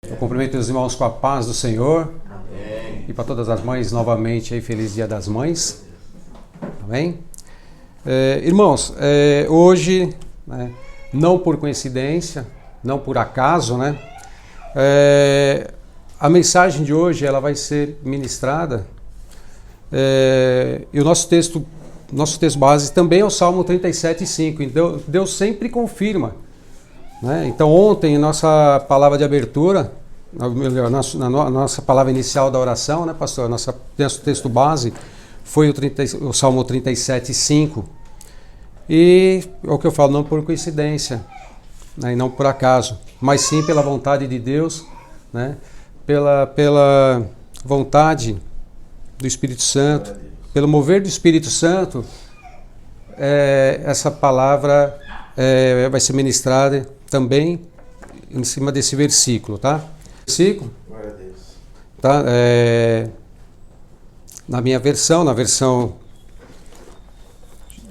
Eu cumprimento os irmãos com a paz do Senhor. Amém. E para todas as mães, novamente, aí, feliz Dia das Mães. Amém? Irmãos, hoje, né, não por coincidência, não por acaso, né, a mensagem de hoje ela vai ser ministrada e o nosso texto base também é o Salmo 37:5. Então, Deus sempre confirma. Né? Então, ontem, nossa palavra de abertura, melhor, nossa palavra inicial da oração, né, pastor? Nosso texto base foi o Salmo 37:5. E é o que eu falo, não por coincidência, né, e não por acaso, mas sim pela vontade de Deus, né, pela vontade do Espírito Santo, pelo mover do Espírito Santo, essa palavra vai ser ministrada também em cima desse versículo, tá? Versículo, Glória a Deus. tá? Na minha versão, na versão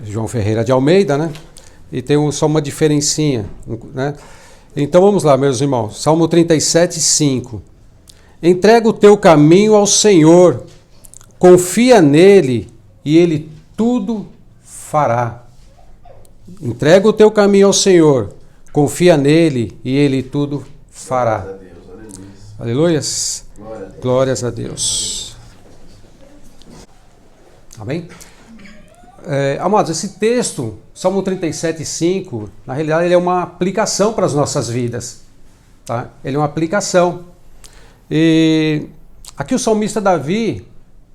João Ferreira de Almeida, né? E tem só uma diferencinha, né? Então vamos lá, meus irmãos. Salmo 37:5. Entrega o teu caminho ao Senhor, confia nele e ele tudo fará. Entrega o teu caminho ao Senhor, confia nele e ele tudo fará. Glória a Deus, aleluia. Aleluias. Glória a Deus. Glórias a Deus. Amém? Amados, esse texto, Salmo 37:5, na realidade ele é uma aplicação para as nossas vidas. Tá? Ele é uma aplicação. E aqui o salmista Davi,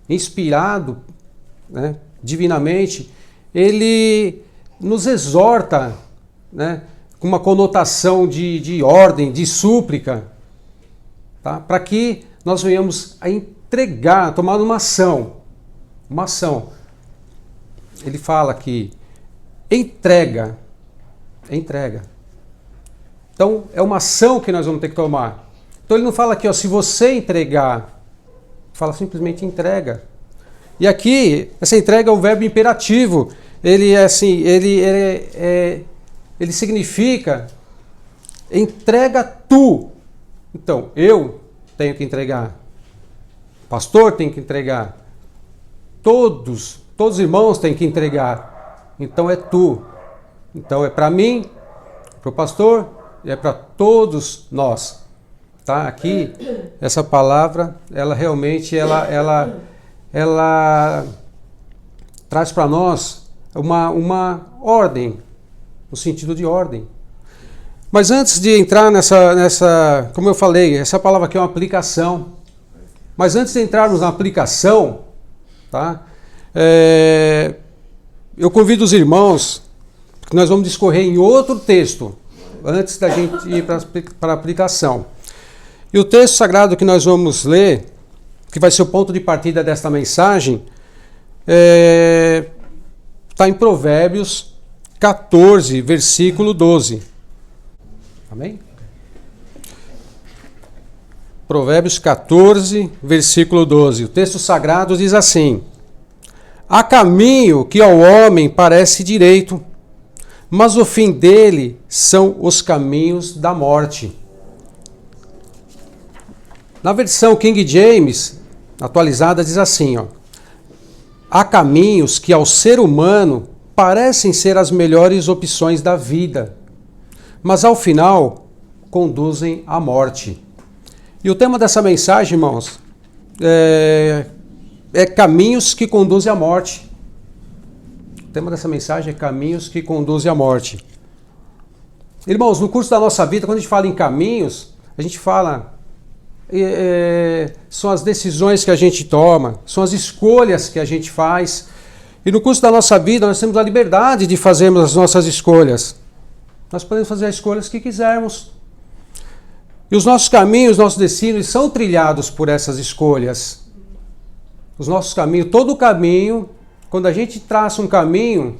inspirado, né, divinamente, ele nos exorta, né, com uma conotação de ordem, de súplica, tá? Para que nós venhamos a entregar, tomar uma ação. Uma ação. Ele fala que entrega. Então, é uma ação que nós vamos ter que tomar. Então, ele não fala aqui, ó, se você entregar, fala simplesmente entrega. E aqui, essa entrega é o verbo imperativo. Ele é assim, ele significa entrega tu. Então, eu tenho que entregar. O pastor tem que entregar. Todos os irmãos têm que entregar. Então é tu. Então é para mim, para o pastor e é para todos nós. Tá? Aqui, essa palavra, ela realmente ela traz para nós uma ordem, no sentido de ordem. Mas antes de entrar nessa, como eu falei, essa palavra aqui é uma aplicação. Mas antes de entrarmos na aplicação, tá? Eu convido os irmãos, que nós vamos discorrer em outro texto, antes da gente ir para a aplicação. E o texto sagrado que nós vamos ler, que vai ser o ponto de partida desta mensagem, está em Provérbios 14, versículo 12. Amém? Provérbios 14, versículo 12. O texto sagrado diz assim: há caminho que ao homem parece direito, mas o fim dele são os caminhos da morte. Na versão King James, atualizada, diz assim, ó: há caminhos que ao ser humano parecem ser as melhores opções da vida, mas ao final conduzem à morte. E o tema dessa mensagem, irmãos, é caminhos que conduzem à morte. O tema dessa mensagem é caminhos que conduzem à morte. Irmãos, no curso da nossa vida, quando a gente fala em caminhos, a gente fala... são as decisões que a gente toma, são as escolhas que a gente faz. E no curso da nossa vida, nós temos a liberdade de fazermos as nossas escolhas. Nós podemos fazer as escolhas que quisermos. E os nossos caminhos, nossos destinos são trilhados por essas escolhas. Os nossos caminhos, todo o caminho, quando a gente traça um caminho,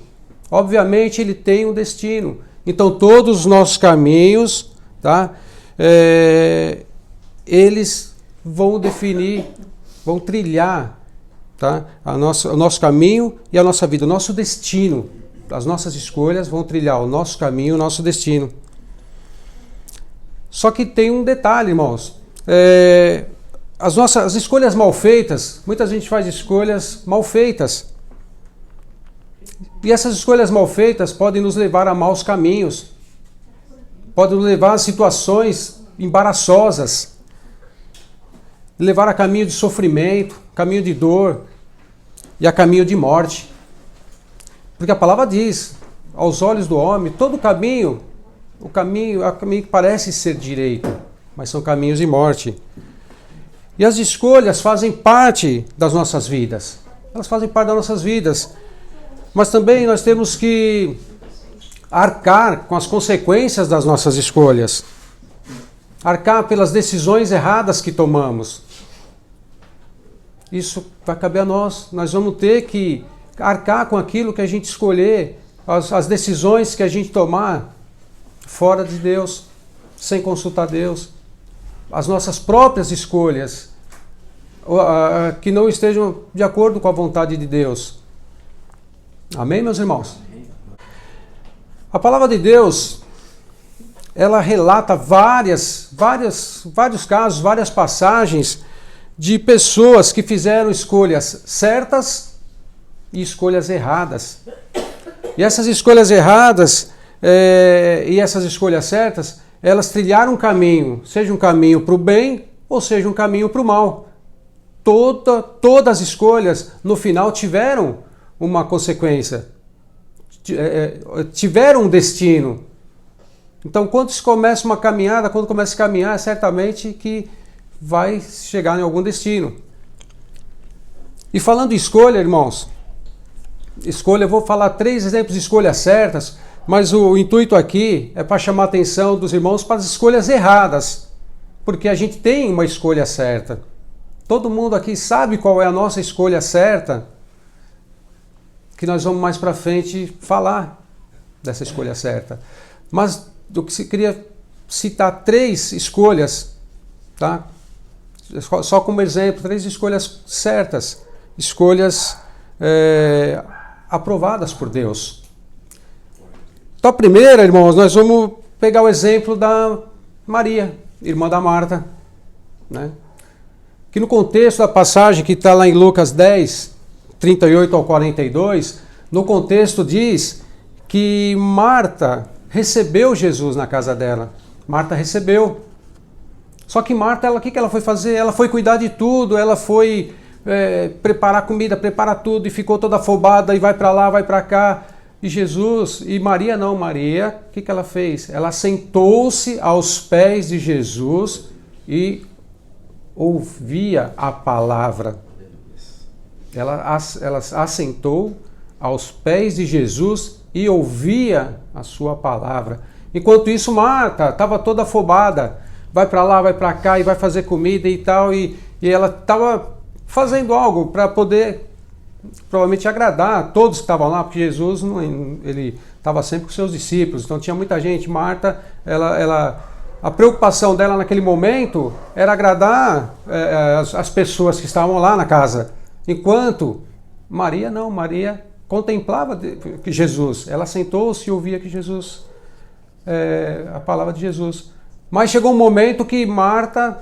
obviamente ele tem um destino. Então todos os nossos caminhos, tá? Eles vão definir, vão trilhar, tá? O nosso caminho e a nossa vida, o nosso destino. As nossas escolhas vão trilhar o nosso caminho, o nosso destino. Só que tem um detalhe, irmãos. as nossas escolhas mal feitas, muita gente faz escolhas mal feitas. E essas escolhas mal feitas podem nos levar a maus caminhos, podem nos levar a situações embaraçosas, levar a caminho de sofrimento, caminho de dor e a caminho de morte. Porque a palavra diz, aos olhos do homem, todo caminho, o caminho que parece ser direito, mas são caminhos de morte. E as escolhas fazem parte das nossas vidas. Elas fazem parte das nossas vidas. Mas também nós temos que arcar com as consequências das nossas escolhas. Arcar pelas decisões erradas que tomamos. Isso vai caber a nós. Nós vamos ter que arcar com aquilo que a gente escolher, as decisões que a gente tomar fora de Deus, sem consultar Deus. As nossas próprias escolhas que não estejam de acordo com a vontade de Deus. Amém, meus irmãos? A palavra de Deus, ela relata vários casos, várias passagens de pessoas que fizeram escolhas certas e escolhas erradas. E essas escolhas erradas e essas escolhas certas, elas trilharam um caminho, seja um caminho para o bem ou seja um caminho para o mal. Todas as escolhas, no final, tiveram uma consequência, tiveram um destino. Então, quando se começa uma caminhada, quando começa a caminhar, certamente que vai chegar em algum destino. E falando em escolha, irmãos, eu vou falar 3 exemplos de escolhas certas, mas o intuito aqui é para chamar a atenção dos irmãos para as escolhas erradas, porque a gente tem uma escolha certa. Todo mundo aqui sabe qual é a nossa escolha certa, que nós vamos mais para frente falar dessa escolha certa. Mas eu queria citar 3 escolhas, tá? Só como exemplo, 3 escolhas certas, escolhas aprovadas por Deus. Então, a primeira, irmãos, nós vamos pegar o exemplo da Maria, irmã da Marta, né? Que no contexto da passagem que está lá em Lucas 10, 38 ao 42, no contexto diz que Marta recebeu Jesus na casa dela. Marta recebeu. Só que Marta, o que ela foi fazer? Ela foi cuidar de tudo, ela foi preparar comida, preparar tudo e ficou toda afobada e vai para lá, vai para cá. E Maria não, Maria, o que ela fez? Ela sentou-se aos pés de Jesus e ouvia a palavra. Ela assentou aos pés de Jesus e ouvia a sua palavra. Enquanto isso, Marta estava toda afobada, vai para lá, vai para cá e vai fazer comida e tal, e ela estava fazendo algo para poder provavelmente agradar a todos que estavam lá, porque Jesus ele estava sempre com seus discípulos, então tinha muita gente. Marta, a preocupação dela naquele momento era agradar as pessoas que estavam lá na casa, enquanto Maria não, Maria contemplava Jesus, ela sentou-se e ouvia que Jesus, a palavra de Jesus. Mas chegou um momento que Marta,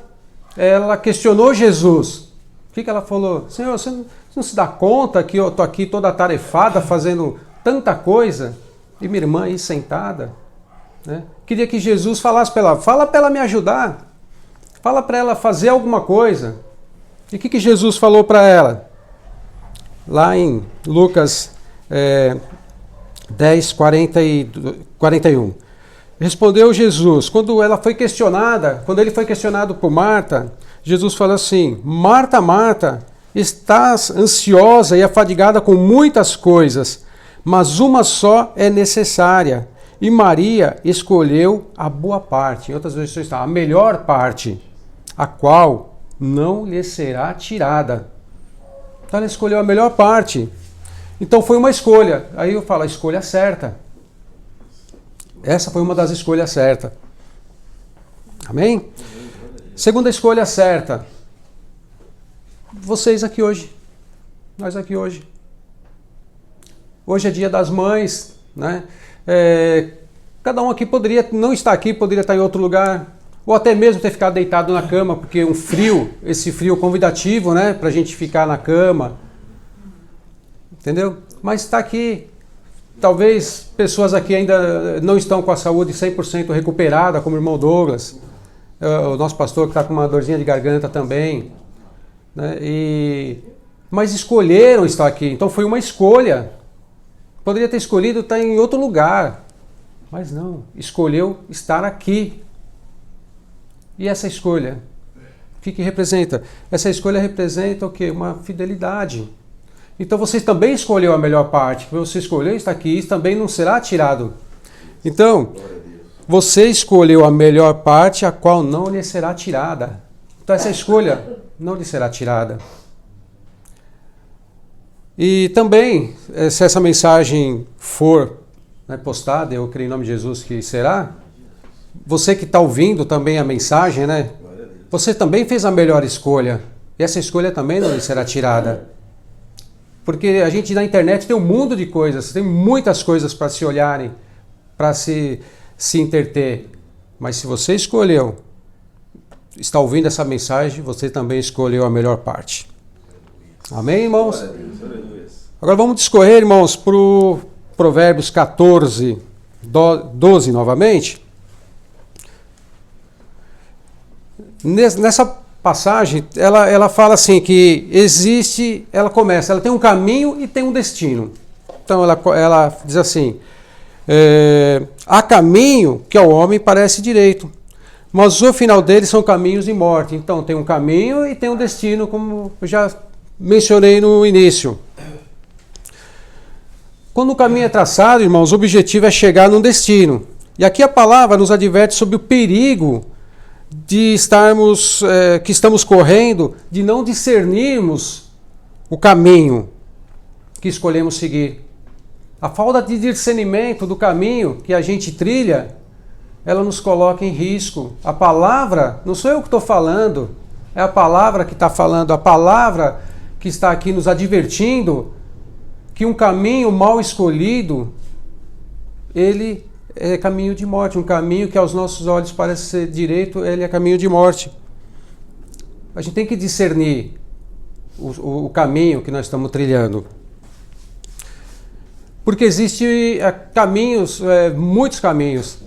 ela questionou Jesus. O que ela falou? Senhor, você não se dá conta que eu estou aqui toda atarefada, fazendo tanta coisa, e minha irmã aí sentada? Né? Queria que Jesus falasse para ela, fala para ela me ajudar, fala para ela fazer alguma coisa. E o que Jesus falou para ela? Lá em Lucas 10, 41. Respondeu Jesus, quando ele foi questionado por Marta, Jesus falou assim: Marta, Marta, estás ansiosa e afadigada com muitas coisas, mas uma só é necessária. E Maria escolheu a boa parte. Em outras versões está a melhor parte, a qual não lhe será tirada. Então ela escolheu a melhor parte. Então foi uma escolha. Aí eu falo, a escolha certa. Essa foi uma das escolhas certas. Amém? Segunda escolha certa. Vocês aqui hoje. Nós aqui hoje. Hoje é dia das mães, né? Cada um aqui poderia não estar aqui, poderia estar em outro lugar. ou até mesmo ter ficado deitado na cama, porque um frio, esse frio convidativo, né, para a gente ficar na cama, entendeu? Mas está aqui. Talvez pessoas aqui ainda não estão com a saúde 100% recuperada, como o irmão Douglas, o nosso pastor que está com uma dorzinha de garganta também, né? Mas escolheram estar aqui, então foi uma escolha. Poderia ter escolhido estar em outro lugar, mas não, escolheu estar aqui. E essa escolha, o que representa? Essa escolha representa o quê? Uma fidelidade. Então você também escolheu a melhor parte, você escolheu estar aqui, isso também não será tirado. Então, você escolheu a melhor parte, a qual não lhe será tirada. Então essa escolha não lhe será tirada. E também, se essa mensagem for, né, postada, eu creio em nome de Jesus que será, você que está ouvindo também a mensagem, né, você também fez a melhor escolha. E essa escolha também não lhe será tirada. Porque a gente na internet tem um mundo de coisas, tem muitas coisas para se olharem, para se entreter. Mas se você escolheu, está ouvindo essa mensagem, você também escolheu a melhor parte. Amém, irmãos? Agora vamos discorrer, irmãos, para o Provérbios 14, 12 novamente. Nessa passagem, ela fala assim que existe, ela tem um caminho e tem um destino. Então ela diz assim, há caminho que ao homem parece direito, mas o final dele são caminhos de morte. Então tem um caminho e tem um destino, como eu já mencionei no início. Quando o caminho é traçado, irmãos, o objetivo é chegar num destino. E aqui a palavra nos adverte sobre o perigo de que estamos correndo, de não discernirmos o caminho que escolhemos seguir. A falta de discernimento do caminho que a gente trilha, ela nos coloca em risco. A palavra, não sou eu que estou falando, é a palavra que está falando, a palavra que está aqui nos advertindo que um caminho mal escolhido, ele é caminho de morte, um caminho que aos nossos olhos parece ser direito, ele é caminho de morte. A gente tem que discernir o caminho que nós estamos trilhando. Porque existem caminhos, muitos caminhos.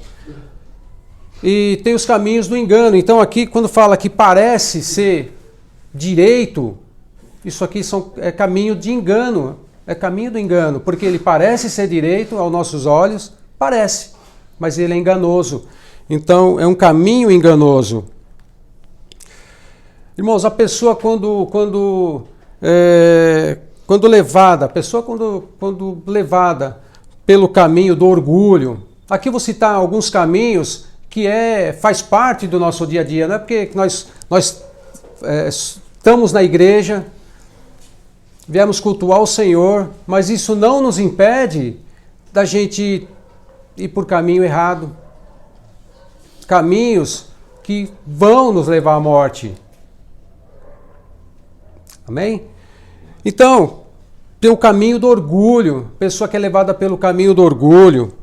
E tem os caminhos do engano. Então aqui, quando fala que parece ser direito, isso aqui é caminho de engano. É caminho do engano, porque ele parece ser direito aos nossos olhos, parece, mas ele é enganoso. Então, é um caminho enganoso. Irmãos, a pessoa quando levada pelo caminho do orgulho, aqui vou citar alguns caminhos que faz parte do nosso dia a dia, não é porque nós estamos na igreja, viemos cultuar o Senhor, mas isso não nos impede da gente ir por caminho errado. Caminhos que vão nos levar à morte. Amém? Então, tem o caminho do orgulho, pessoa que é levada pelo caminho do orgulho,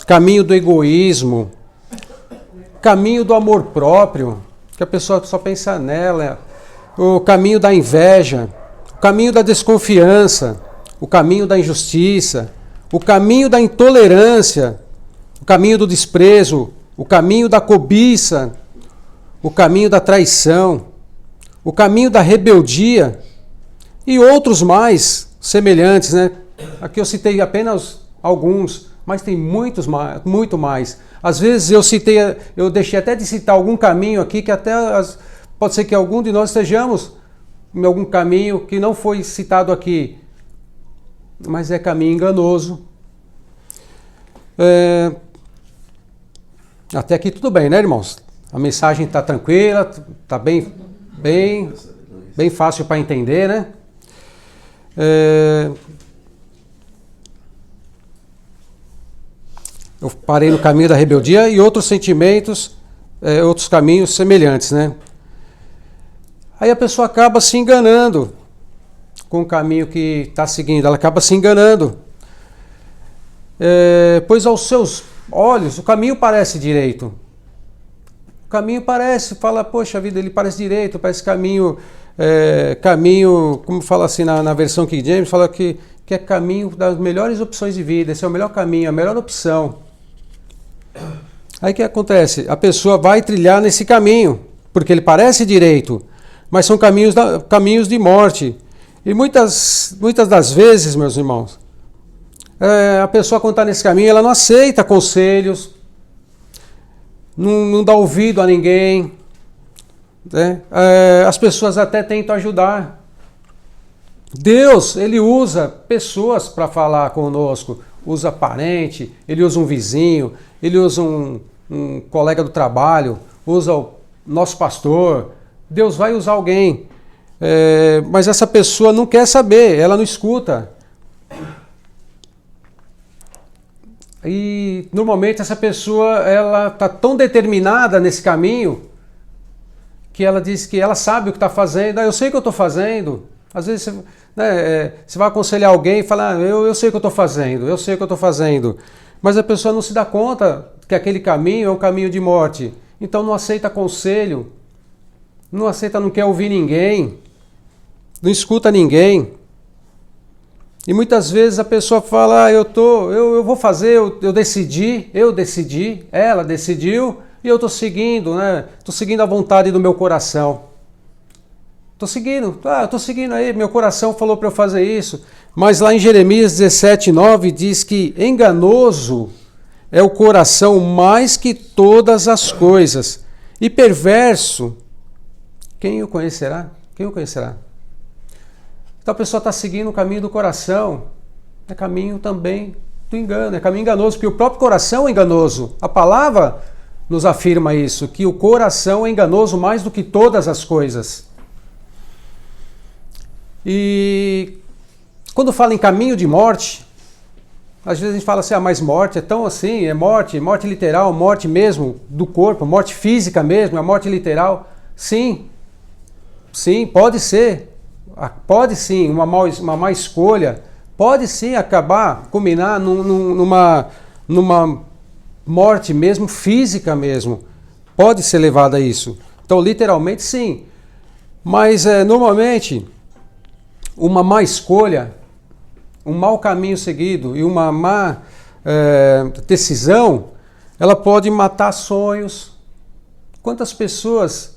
caminho do egoísmo, caminho do amor próprio, que a pessoa só pensa nela, o caminho da inveja, o caminho da desconfiança, o caminho da injustiça, o caminho da intolerância, o caminho do desprezo, o caminho da cobiça, o caminho da traição, o caminho da rebeldia e outros mais semelhantes, né? Aqui eu citei apenas alguns, mas tem muito mais. Às vezes eu deixei até de citar algum caminho aqui que até pode ser que algum de nós estejamos em algum caminho que não foi citado aqui, mas é caminho enganoso. Até aqui tudo bem, né, irmãos? A mensagem está tranquila, está bem fácil para entender, né? Eu parei no caminho da rebeldia e outros sentimentos, outros caminhos semelhantes, né? Aí a pessoa acaba se enganando com o caminho que está seguindo, ela acaba se enganando. Pois aos seus olhos o caminho parece direito. O caminho parece, fala, poxa vida, ele parece direito, parece caminho, como fala assim na versão King James, fala que é caminho das melhores opções de vida, esse é o melhor caminho, a melhor opção. Aí o que acontece? A pessoa vai trilhar nesse caminho, porque ele parece direito, mas são caminhos de morte. E muitas das vezes, meus irmãos, a pessoa quando está nesse caminho, ela não aceita conselhos, não dá ouvido a ninguém, né? As pessoas até tentam ajudar. Deus, ele usa pessoas para falar conosco, usa parente, ele usa um vizinho, ele usa um colega do trabalho, usa o nosso pastor. Deus vai usar alguém, mas essa pessoa não quer saber, ela não escuta. E normalmente essa pessoa, ela está tão determinada nesse caminho que ela diz que ela sabe o que está fazendo. Eu sei o que eu estou fazendo. Às vezes você vai aconselhar alguém e fala, eu sei o que eu estou fazendo, eu sei o que eu estou fazendo. Mas a pessoa não se dá conta que aquele caminho é um caminho de morte. Então não aceita conselho, não quer ouvir ninguém, não escuta ninguém. E muitas vezes a pessoa fala, eu vou fazer, eu decidi, ela decidiu e eu estou seguindo, né? Estou seguindo a vontade do meu coração. Estou seguindo aí, meu coração falou para eu fazer isso. Mas lá em Jeremias 17:9 diz que enganoso é o coração mais que todas as coisas, e perverso, quem o conhecerá? Quem o conhecerá? Então a pessoa está seguindo o caminho do coração, é caminho também do engano, é caminho enganoso, porque o próprio coração é enganoso. A palavra nos afirma isso, que o coração é enganoso mais do que todas as coisas. E quando fala em caminho de morte, às vezes a gente fala assim, mas morte é tão assim, é morte literal, morte mesmo do corpo, morte física mesmo, é morte literal. Sim, pode ser. Pode sim, uma má escolha, pode sim culminar numa morte mesmo, física mesmo. Pode ser levado a isso. Então, literalmente sim. Mas normalmente, uma má escolha, um mau caminho seguido e uma má decisão, ela pode matar sonhos. Quantas pessoas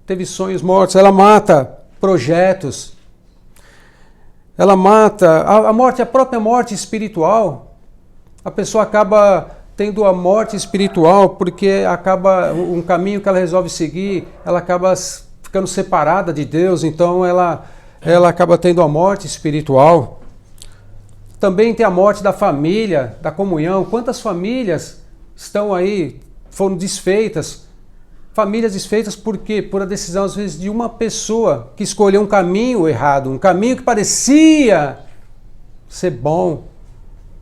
teve sonhos mortos? Ela mata projetos. Ela mata a própria morte espiritual. A pessoa acaba tendo a morte espiritual porque acaba um caminho que ela resolve seguir, ela acaba ficando separada de Deus, então ela acaba tendo a morte espiritual. Também tem a morte da família, da comunhão. Quantas famílias estão aí, foram desfeitas? Famílias desfeitas por quê? Por a decisão, às vezes, de uma pessoa que escolheu um caminho errado, um caminho que parecia ser bom,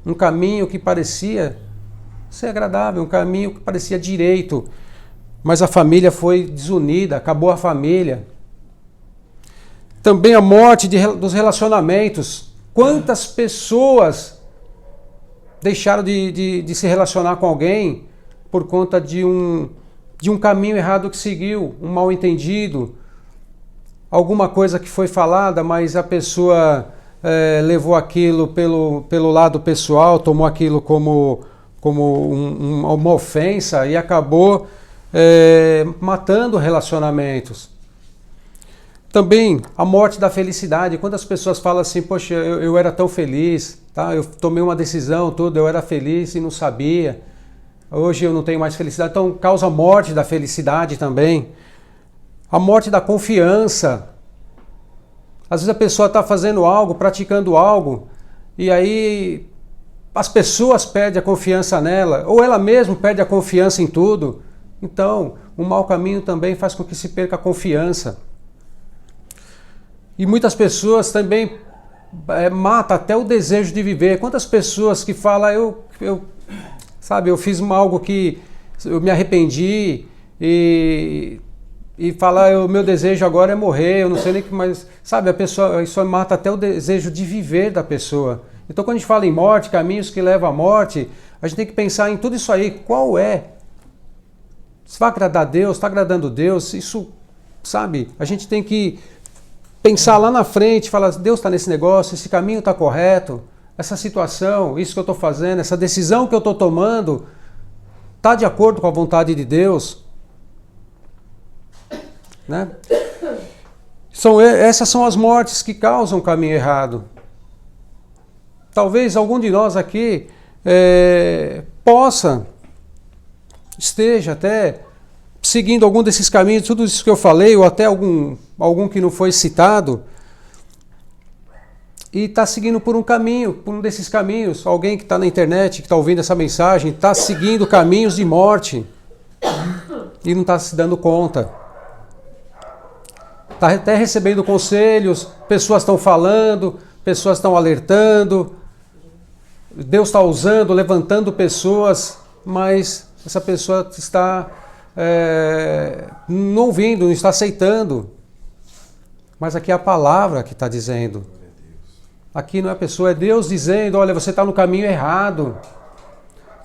um caminho que parecia ser agradável, um caminho que parecia direito, mas a família foi desunida, acabou a família. Também a morte dos relacionamentos. Quantas pessoas deixaram de se relacionar com alguém por conta de um caminho errado que seguiu, um mal entendido, alguma coisa que foi falada, mas a pessoa levou aquilo pelo lado pessoal, tomou aquilo como uma ofensa e acabou matando relacionamentos. Também a morte da felicidade. Quantas pessoas falam assim, poxa, eu era tão feliz, tá? Eu tomei uma decisão, tudo, eu era feliz e não sabia. Hoje eu não tenho mais felicidade, então causa a morte da felicidade também. A morte da confiança. Às vezes a pessoa está fazendo algo, praticando algo, e aí as pessoas perdem a confiança nela, ou ela mesma perde a confiança em tudo. Então, o mau caminho também faz com que se perca a confiança. E muitas pessoas também matam até o desejo de viver. Quantas pessoas que falam, eu fiz algo que eu me arrependi e falar, o meu desejo agora é morrer, eu não sei nem que mais. Sabe, a pessoa, isso mata até o desejo de viver da pessoa. Então, quando a gente fala em morte, caminhos que levam à morte, a gente tem que pensar em tudo isso aí. Qual é? Se vai agradar a Deus, está agradando a Deus, isso, sabe, a gente tem que pensar lá na frente, falar, Deus está nesse negócio, esse caminho está correto, essa situação, isso que eu estou fazendo, essa decisão que eu estou tomando, está de acordo com a vontade de Deus? Né? Essas são as mortes que causam o caminho errado. Talvez algum de nós aqui esteja até seguindo algum desses caminhos, tudo isso que eu falei, ou até algum que não foi citado, e está seguindo por um desses caminhos. Alguém que está na internet, que está ouvindo essa mensagem, está seguindo caminhos de morte e não está se dando conta. Está até recebendo conselhos, pessoas estão falando, pessoas estão alertando, Deus está usando, levantando pessoas, mas essa pessoa está não ouvindo, não está aceitando. Mas aqui é a palavra que está dizendo. Aqui não é a pessoa, é Deus dizendo, olha, você está no caminho errado.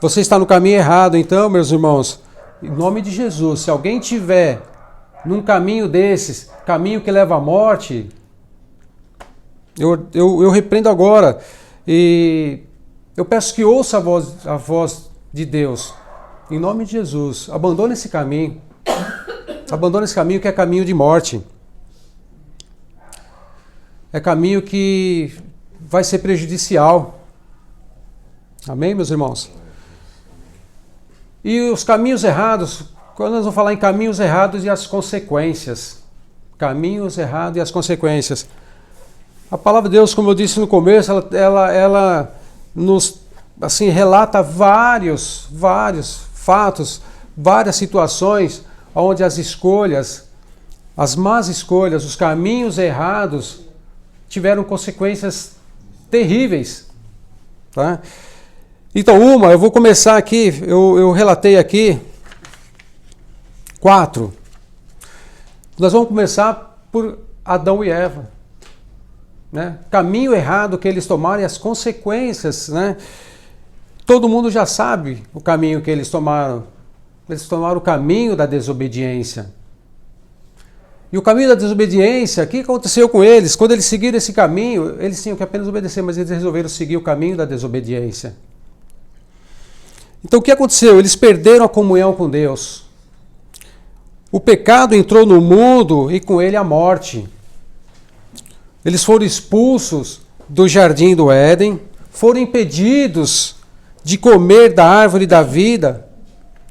Você está no caminho errado. Então, meus irmãos, em nome de Jesus, se alguém tiver num caminho desses, caminho que leva à morte, eu repreendo agora. E eu peço que ouça a voz de Deus. Em nome de Jesus, abandone esse caminho. Abandone esse caminho que é caminho de morte. É caminho que vai ser prejudicial. Amém, meus irmãos? E os caminhos errados, quando nós vamos falar em caminhos errados e as consequências. Caminhos errados e as consequências. A palavra de Deus, como eu disse no começo, ela nos assim, relata vários fatos, várias situações onde as escolhas, as más escolhas, os caminhos errados tiveram consequências terríveis. Tá? Então, eu vou começar aqui, eu relatei aqui 4. Nós vamos começar por Adão e Eva. Né? Caminho errado que eles tomaram e as consequências, né? Todo mundo já sabe o caminho que eles tomaram. Eles tomaram o caminho da desobediência. E o caminho da desobediência, o que aconteceu com eles? Quando eles seguiram esse caminho, eles tinham que apenas obedecer, mas eles resolveram seguir o caminho da desobediência. Então o que aconteceu? Eles perderam a comunhão com Deus. O pecado entrou no mundo e com ele a morte. Eles foram expulsos do jardim do Éden, foram impedidos de comer da árvore da vida,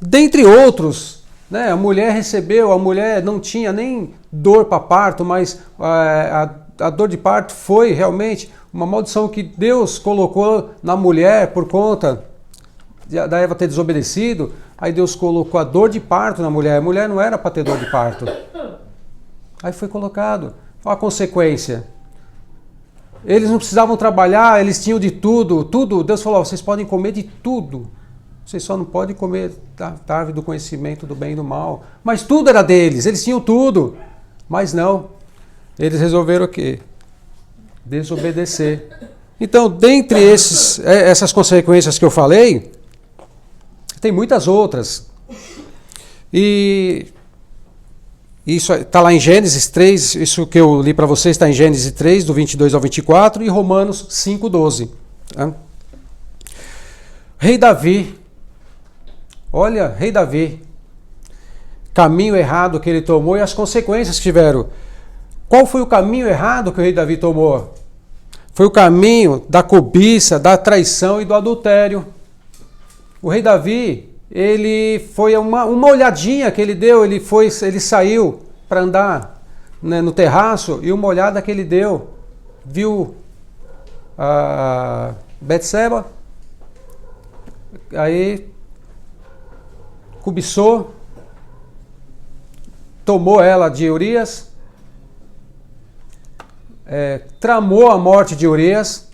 dentre outros. Né? A mulher não tinha nem dor para parto, mas a dor de parto foi realmente uma maldição que Deus colocou na mulher por conta da Eva ter desobedecido. Aí Deus colocou a dor de parto na mulher. A mulher não era para ter dor de parto. Aí foi colocado. Olha a consequência. Eles não precisavam trabalhar, eles tinham de tudo. Deus falou, vocês podem comer de tudo. Vocês só não podem comer da árvore do conhecimento do bem e do mal. Mas tudo era deles, eles tinham tudo. Mas não, eles resolveram o quê? Desobedecer. Então, dentre essas consequências que eu falei, tem muitas outras. E isso está lá em Gênesis 3, isso que eu li para vocês está em Gênesis 3, do 22 ao 24, e Romanos 5, 12. Tá? Rei Davi, olha, Rei Davi, caminho errado que ele tomou e as consequências que tiveram. Qual foi o caminho errado que o Rei Davi tomou? Foi o caminho da cobiça, da traição e do adultério. O Rei Davi, ele foi uma olhadinha que ele deu, ele saiu para andar, né, no terraço, e uma olhada que ele deu, viu a Betseba, aí cobiçou, tomou ela de Urias, tramou a morte de Urias,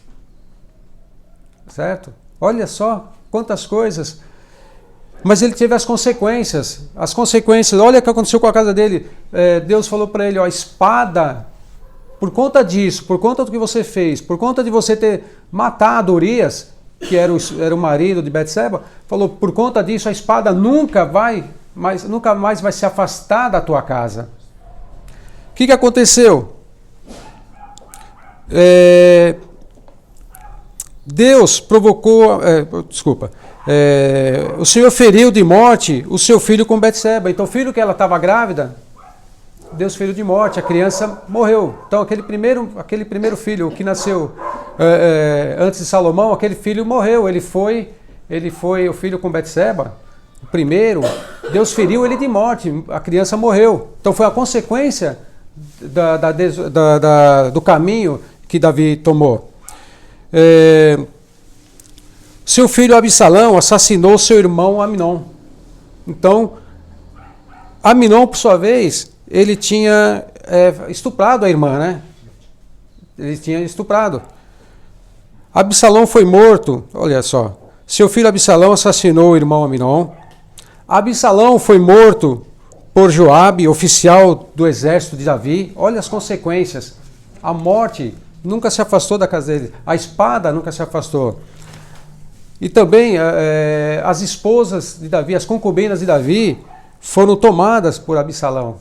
certo? Olha só quantas coisas. Mas ele teve as consequências. Olha o que aconteceu com a casa dele. Deus falou para ele, a espada, por conta disso, por conta do que você fez, por conta de você ter matado Urias, que era o marido de Betseba, falou, por conta disso a espada nunca vai nunca mais vai se afastar da tua casa. O que aconteceu? Deus provocou, o Senhor feriu de morte o seu filho com Betseba. Então o filho que ela estava grávida, Deus feriu de morte, a criança morreu. Então aquele primeiro filho que nasceu antes de Salomão, aquele filho morreu. Ele foi o filho com Betseba, o primeiro. Deus feriu ele de morte, a criança morreu. Então foi a consequência do caminho que Davi tomou. Seu filho Absalão assassinou seu irmão Aminon. Então, Aminon, por sua vez, ele tinha estuprado a irmã, né? Ele tinha estuprado. Absalão foi morto, olha só. Seu filho Absalão assassinou o irmão Aminon. Absalão foi morto por Joabe, oficial do exército de Davi. Olha as consequências. A morte nunca se afastou da casa dele. A espada nunca se afastou. E também as esposas de Davi, as concubinas de Davi, foram tomadas por Absalão.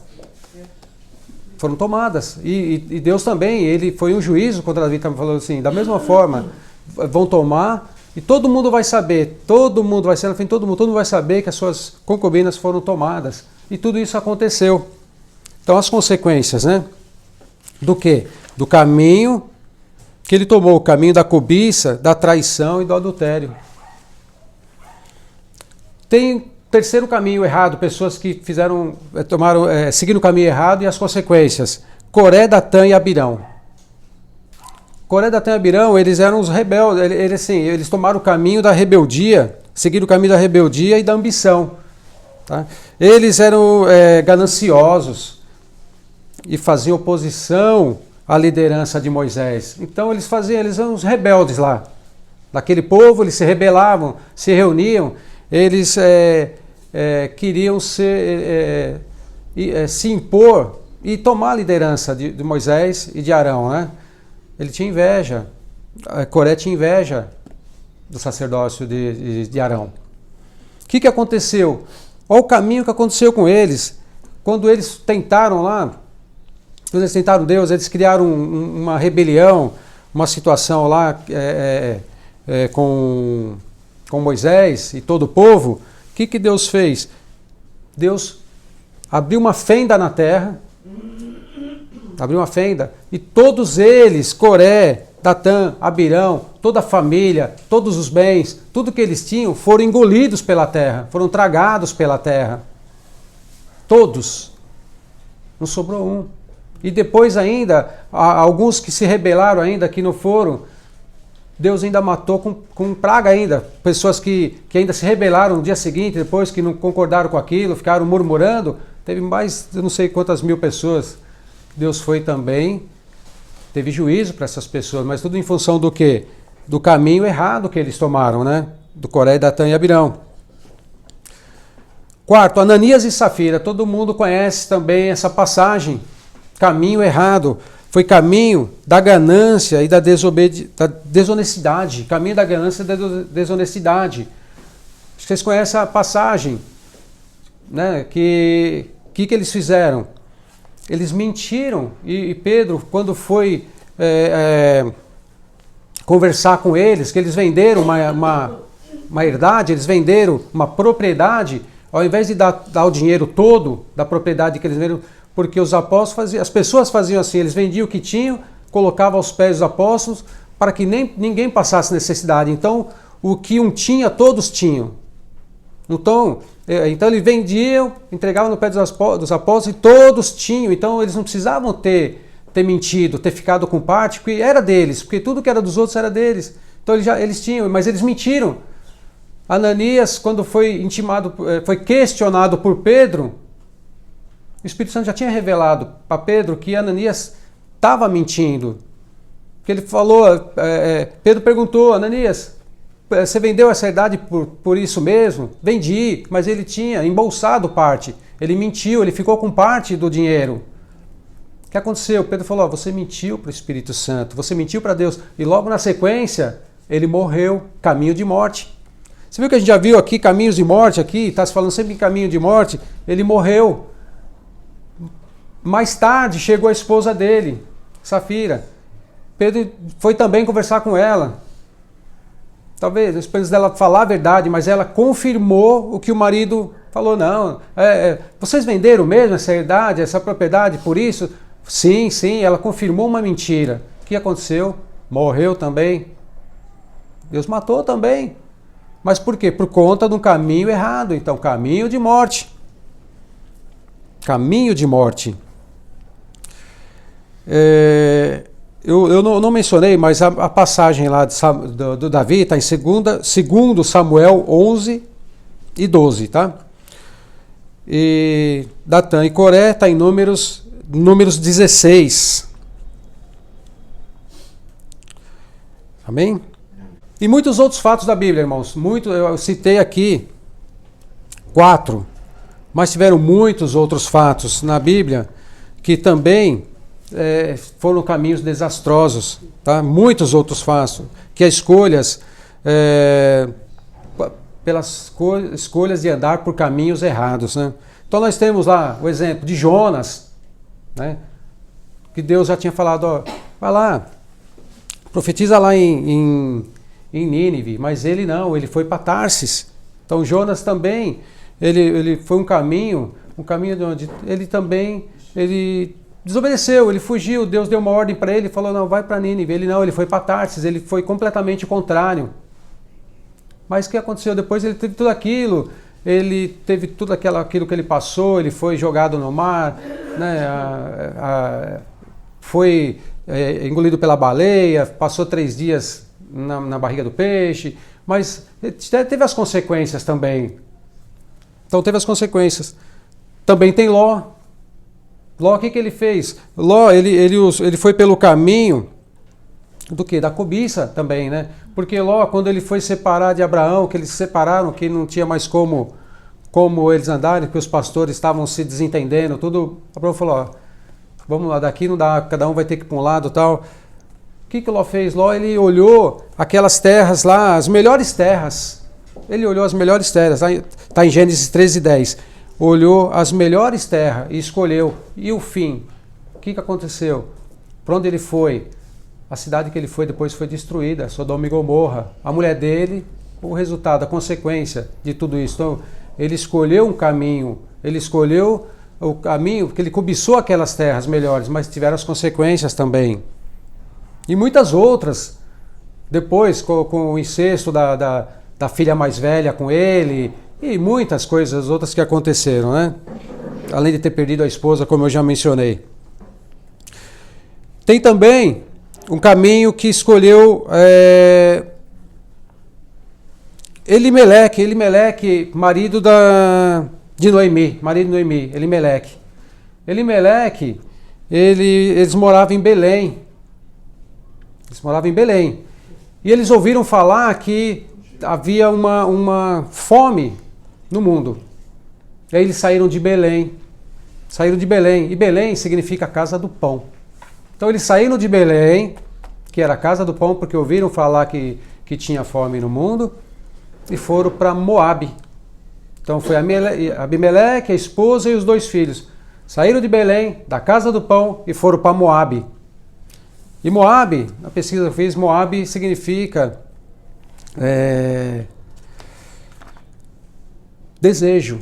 Foram tomadas. E Deus também, ele foi um juízo contra Davi, também falou assim, da mesma forma, vão tomar, e todo mundo vai saber, todo mundo vai saber que as suas concubinas foram tomadas. E tudo isso aconteceu. Então as consequências, né? Do quê? Do caminho que ele tomou, o caminho da cobiça, da traição e do adultério. Tem terceiro caminho errado, pessoas que seguiram o caminho errado e as consequências. Coré, Datã e Abirão. Coré, Datã e Abirão, eles eram os rebeldes, eles tomaram o caminho da rebeldia, seguiram o caminho da rebeldia e da ambição. Tá? Eles eram gananciosos e faziam oposição à liderança de Moisés. Então eles eram os rebeldes lá. Daquele povo, eles se rebelavam, se reuniam, eles queriam se impor e tomar a liderança de Moisés e de Arão, né? Ele tinha inveja, Coré tinha inveja do sacerdócio de Arão. O que aconteceu? Olha o caminho que aconteceu com eles. Quando eles tentaram Deus, eles criaram uma rebelião, uma situação lá com Moisés e todo o povo. O que Deus fez? Deus abriu uma fenda na terra, e todos eles, Coré, Datã, Abirão, toda a família, todos os bens, tudo que eles tinham, foram engolidos pela terra, foram tragados pela terra. Todos. Não sobrou um. E depois ainda, alguns que se rebelaram ainda, que não foram, Deus ainda matou com praga ainda. Pessoas que ainda se rebelaram no dia seguinte, depois que não concordaram com aquilo, ficaram murmurando. Teve mais, eu não sei quantas mil pessoas. Deus foi também, teve juízo para essas pessoas, mas tudo em função do quê? Do caminho errado que eles tomaram, né? Do Coré, Datã e Abirão. Quarto, Ananias e Safira. Todo mundo conhece também essa passagem. Caminho errado. Foi caminho da ganância e da desonestidade. Caminho da ganância e da desonestidade. Vocês conhecem a passagem, né? Que eles fizeram? Eles mentiram. E Pedro, quando foi conversar com eles, que eles venderam uma herdade, eles venderam uma propriedade, ao invés de dar o dinheiro todo da propriedade que eles venderam, porque os apóstolos as pessoas faziam assim, eles vendiam o que tinham, colocavam aos pés dos apóstolos, para que ninguém passasse necessidade. Então, o que um tinha, todos tinham. Então eles vendiam, entregavam no pé dos apóstolos e todos tinham. Então eles não precisavam ter mentido, ter ficado com parte, porque era deles, porque tudo que era dos outros era deles. Então eles tinham, mas eles mentiram. Ananias, quando foi questionado por Pedro, o Espírito Santo já tinha revelado para Pedro que Ananias estava mentindo. Porque ele falou, Pedro perguntou, Ananias, você vendeu essa herdade por isso mesmo? Vendi, mas ele tinha embolsado parte. Ele mentiu, ele ficou com parte do dinheiro. O que aconteceu? Pedro falou, você mentiu para o Espírito Santo, você mentiu para Deus. E logo na sequência, ele morreu, caminho de morte. Você viu que a gente já viu aqui caminhos de morte aqui, está se falando sempre em caminho de morte, ele morreu. Mais tarde chegou a esposa dele, Safira. Pedro foi também conversar com ela. Talvez, depois dela falar a verdade, mas ela confirmou o que o marido falou. Não, vocês venderam mesmo essa herdade, essa propriedade por isso? Sim, ela confirmou uma mentira. O que aconteceu? Morreu também. Deus matou também. Mas por quê? Por conta de um caminho errado. Então, caminho de morte. Caminho de morte. Eu não mencionei, mas a passagem lá do Davi está em 2 Samuel 11 e 12, tá? E Datã e Coré está em números 16. Amém? E muitos outros fatos da Bíblia, irmãos. Eu citei aqui 4, mas tiveram muitos outros fatos na Bíblia que também foram caminhos desastrosos, tá? Muitos outros fatos, que as escolhas, pelas escolhas de andar por caminhos errados, né? Então nós temos lá o exemplo de Jonas, né? Que Deus já tinha falado, ó, vai lá, profetiza lá em Nínive, mas ele não, ele foi para Tarsis. Então Jonas também, ele foi um caminho de onde ele desobedeceu, ele fugiu, Deus deu uma ordem para ele, falou, não, vai para Nínive. Ele foi para Tarsis, ele foi completamente contrário. Mas o que aconteceu? Depois ele teve tudo aquilo, aquilo que ele passou, ele foi jogado no mar, né, foi engolido pela baleia, passou 3 dias na barriga do peixe, mas teve as consequências também. Então teve as consequências. Também tem Ló. Ló, o que ele fez? Ló, ele foi pelo caminho do quê? Da cobiça também, né? Porque Ló, quando ele foi separar de Abraão, que eles se separaram, que não tinha mais como eles andarem, que os pastores estavam se desentendendo, tudo, Abraão falou, ó, vamos lá, daqui não dá, cada um vai ter que ir para um lado e tal. O que Ló fez? Ló, ele olhou aquelas terras lá, as melhores terras. Ele olhou as melhores terras, está em Gênesis 13:10. Olhou as melhores terras e escolheu. E o fim? O que aconteceu? Para onde ele foi? A cidade que ele foi depois foi destruída, Sodoma e Gomorra. A mulher dele, o resultado, a consequência de tudo isso. Então, ele escolheu um caminho, ele escolheu o caminho, porque ele cobiçou aquelas terras melhores, mas tiveram as consequências também. E muitas outras, depois com o incesto da filha mais velha com ele, e muitas coisas outras que aconteceram, né? Além de ter perdido a esposa, como eu já mencionei. Tem também um caminho que escolheu Elimeleque, marido de Noemi, Elimeleque, eles moravam em Belém. E eles ouviram falar que havia uma fome no mundo. E aí eles saíram de Belém. E Belém significa casa do pão. Então eles saíram de Belém, que era a casa do pão, porque ouviram falar que tinha fome no mundo, e foram para Moabe. Então foi Abimeleque, a esposa e os 2 filhos. Saíram de Belém, da casa do pão, e foram para Moabe. E Moabe, na pesquisa que eu fiz, Moabe significa desejo.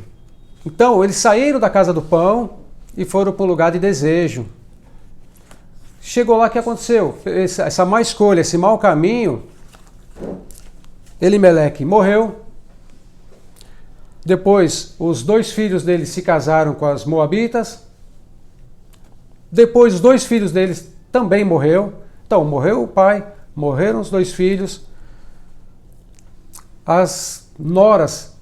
Então, eles saíram da casa do pão e foram para um lugar de desejo. Chegou lá, o que aconteceu? Essa má escolha, esse mau caminho, Elimeleque morreu. Depois, os 2 filhos dele se casaram com as moabitas. Depois, os 2 filhos deles também morreu. Então, morreu o pai, morreram os 2 filhos. As noras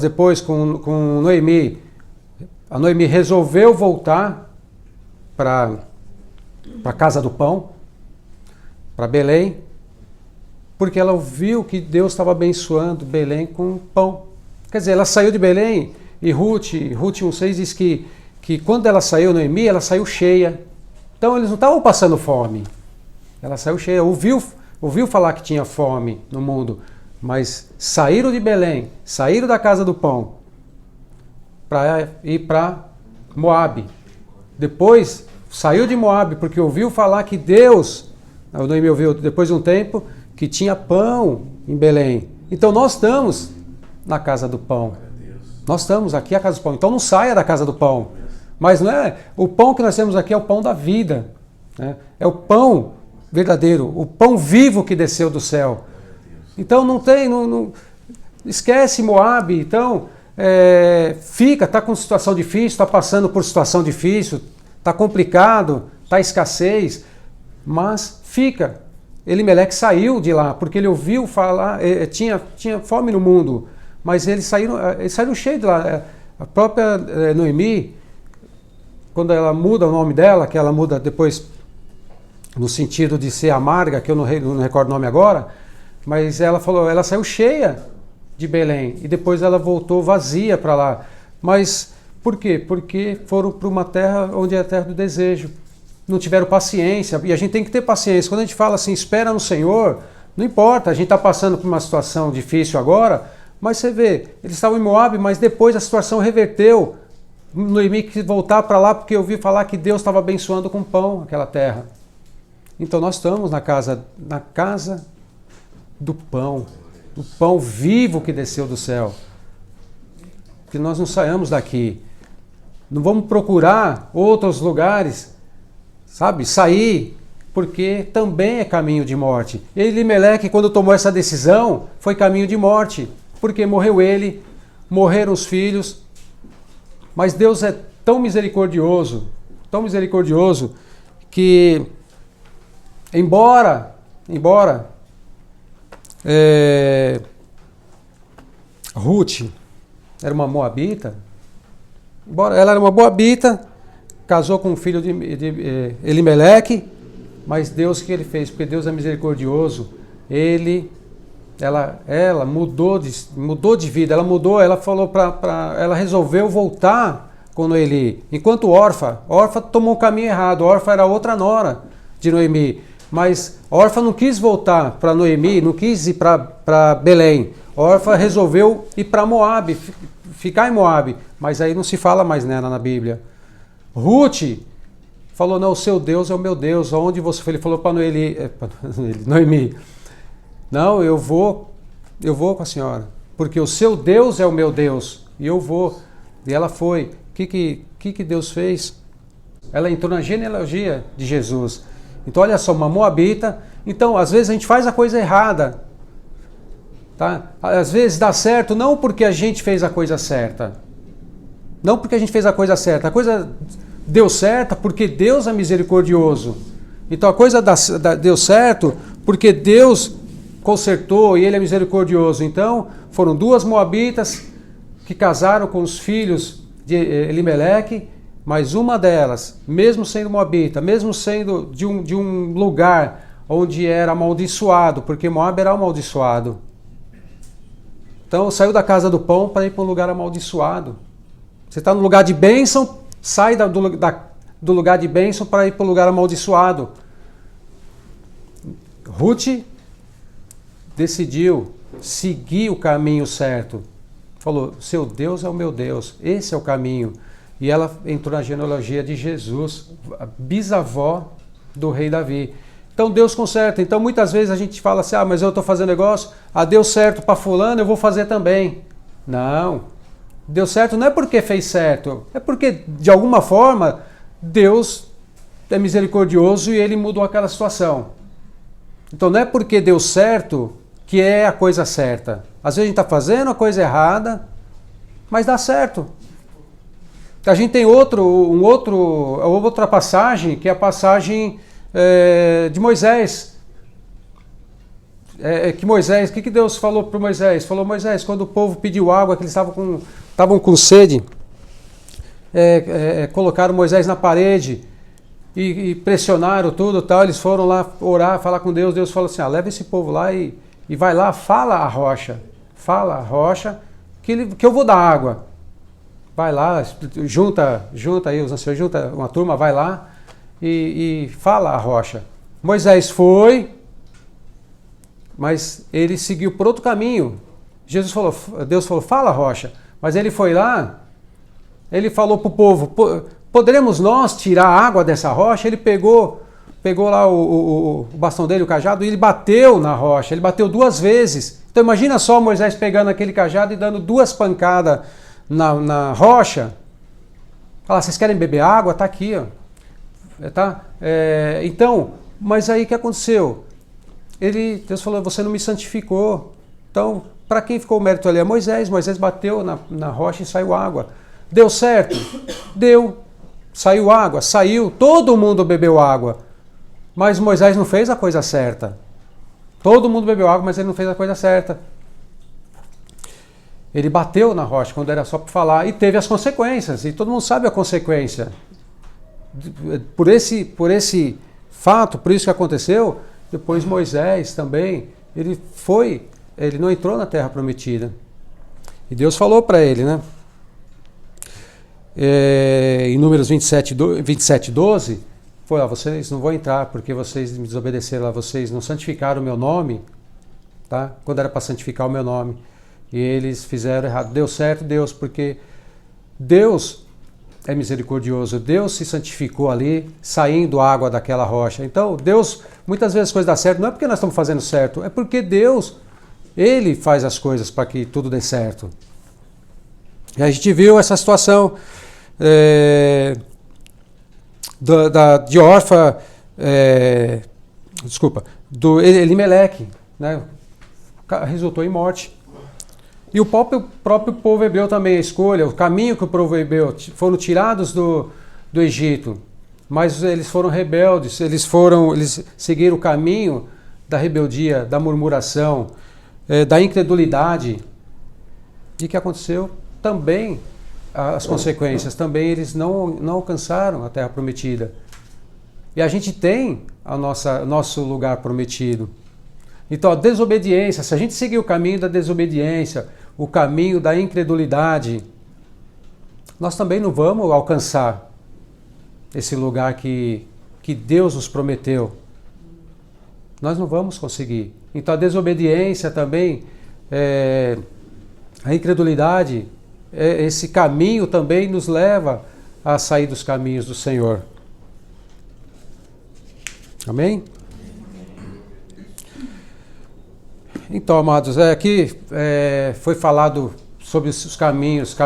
depois com Noemi, a Noemi resolveu voltar para a casa do pão, para Belém, porque ela viu que Deus estava abençoando Belém com pão. Quer dizer, ela saiu de Belém, e Ruth 1,6 diz que quando ela saiu, Noemi, ela saiu cheia. Então eles não estavam passando fome, ela saiu cheia, ouviu falar que tinha fome no mundo. mas saíram de Belém, saíram da casa do pão para ir para Moabe. Depois saiu de Moabe porque ouviu falar que Deus, Noemi ouviu depois de um tempo, que tinha pão em Belém. Então nós estamos na casa do pão. Nós estamos aqui a casa do pão. Então não saia da casa do pão. Mas não é o pão que nós temos aqui é o pão da vida. Né? É o pão verdadeiro, o pão vivo que desceu do céu. Então não tem, esquece Moabe. Então está com situação difícil, está passando por situação difícil, está complicado, está escassez, mas fica. Elimelec saiu de lá porque ele ouviu falar, tinha fome no mundo, mas eles saíram cheios de lá. A própria Noemi, quando ela muda o nome dela, que ela muda depois no sentido de ser amarga, que eu não recordo o nome agora, mas ela falou, ela saiu cheia de Belém e depois ela voltou vazia para lá. Mas por quê? Porque foram para uma terra onde é a terra do desejo. Não tiveram paciência, e a gente tem que ter paciência. Quando a gente fala assim, espera no Senhor, não importa, a gente está passando por uma situação difícil agora, mas você vê, eles estavam em Moabe, mas depois a situação reverteu. Noemi quis voltar para lá porque eu ouvi falar que Deus estava abençoando com pão aquela terra. Então nós estamos na casa do pão vivo que desceu do céu. Que nós não saiamos daqui. Não vamos procurar outros lugares, sabe? Sair, porque também é caminho de morte. Elimelec, quando tomou essa decisão, foi caminho de morte, porque morreu ele, morreram os filhos. Mas Deus é tão misericordioso, que embora Ruth era uma moabita, embora ela era uma moabita, casou com um filho de Elimelec, mas Deus, o que ele fez? Porque Deus é misericordioso, ela mudou de vida, ela falou ela resolveu voltar com Noemi, enquanto Orfa tomou o caminho errado. Orfa era outra nora de Noemi, mas Orfa não quis voltar para Noemi, não quis ir para Belém. Orfa resolveu ir para Moabe, ficar em Moabe, mas aí não se fala mais nela na Bíblia. Ruth falou, não, o seu Deus é o meu Deus, aonde você foi? Ele falou para Noemi, não, eu vou com a senhora, porque o seu Deus é o meu Deus, e eu vou. E ela foi. O que Deus fez? Ela entrou na genealogia de Jesus. Então olha só, uma moabita. Então às vezes a gente faz a coisa errada, tá? Às vezes dá certo não porque a gente fez a coisa certa, a coisa deu certo porque Deus é misericordioso. Então a coisa deu certo porque Deus consertou e Ele é misericordioso. Então foram duas moabitas que casaram com os filhos de Elimelec, mas uma delas, mesmo sendo moabita, mesmo sendo de um lugar onde era amaldiçoado, porque Moab era amaldiçoado. Então saiu da casa do pão para ir para um lugar amaldiçoado. Você está no lugar de bênção, sai do lugar de bênção para ir para o lugar amaldiçoado. Ruth decidiu seguir o caminho certo. Falou, seu Deus é o meu Deus, esse é o caminho. E ela entrou na genealogia de Jesus, a bisavó do rei Davi. Então Deus conserta. Então muitas vezes a gente fala assim, mas eu estou fazendo negócio, deu certo para fulano, eu vou fazer também. Não, deu certo não é porque fez certo, é porque de alguma forma Deus é misericordioso e Ele mudou aquela situação. Então não é porque deu certo que é a coisa certa. Às vezes a gente está fazendo a coisa errada, mas dá certo. A gente tem outra passagem, que é a passagem de Moisés. Que Moisés, o que Deus falou para Moisés? Falou, Moisés, quando o povo pediu água, que eles estavam com sede, colocaram Moisés na parede e pressionaram tudo, tal. Eles foram lá orar, falar com Deus. Deus falou assim, leva esse povo lá e vai lá, fala a rocha que eu vou dar água. Vai lá, junta aí os anciãos, junta uma turma, vai lá e fala a rocha. Moisés foi, mas ele seguiu por outro caminho. Deus falou, fala, rocha. Mas ele foi lá, ele falou para o povo, poderemos nós tirar a água dessa rocha? Ele pegou lá o bastão dele, o cajado, e ele bateu na rocha. Ele bateu 2 vezes. Então imagina só Moisés pegando aquele cajado e dando 2 pancadas na rocha. Fala, vocês querem beber água? Tá aqui, ó. Então, mas aí o que aconteceu? Deus falou, você não me santificou. Então, para quem ficou o mérito ali? É Moisés. Moisés bateu na rocha e saiu água. Deu certo? Deu. Saiu água? Saiu. Todo mundo bebeu água. Mas Moisés não fez a coisa certa. Todo mundo bebeu água, mas ele não fez a coisa certa. Ele bateu na rocha quando era só para falar e teve as consequências. E todo mundo sabe a consequência. Por esse fato, por isso que aconteceu, depois Moisés também, ele não entrou na terra prometida. E Deus falou para ele, né? Em Números 27:12, foi, vocês não vão entrar porque vocês me desobedeceram lá, vocês não santificaram o meu nome, tá? Quando era para santificar o meu nome. E eles fizeram errado. Deu certo, Deus, porque Deus é misericordioso. Deus se santificou ali, saindo água daquela rocha. Então, Deus, muitas vezes as coisas dão certo, não é porque nós estamos fazendo certo, é porque Deus, Ele faz as coisas para que tudo dê certo. E a gente viu essa situação de Orfa, do Elimeleque, né? Resultou em morte. E o próprio povo hebreu também, a escolha, o caminho que o povo hebreu, foram tirados do Egito, mas eles foram rebeldes, eles seguiram o caminho da rebeldia, da murmuração, da incredulidade. E o que aconteceu? Também, as consequências, também eles não alcançaram a terra prometida. E a gente tem nosso lugar prometido. Então, a desobediência, se a gente seguir o caminho da desobediência, o caminho da incredulidade, nós também não vamos alcançar esse lugar que Deus nos prometeu. Nós não vamos conseguir. Então, a desobediência também, a incredulidade, esse caminho também nos leva a sair dos caminhos do Senhor. Amém? Então, amados, aqui foi falado sobre os caminhos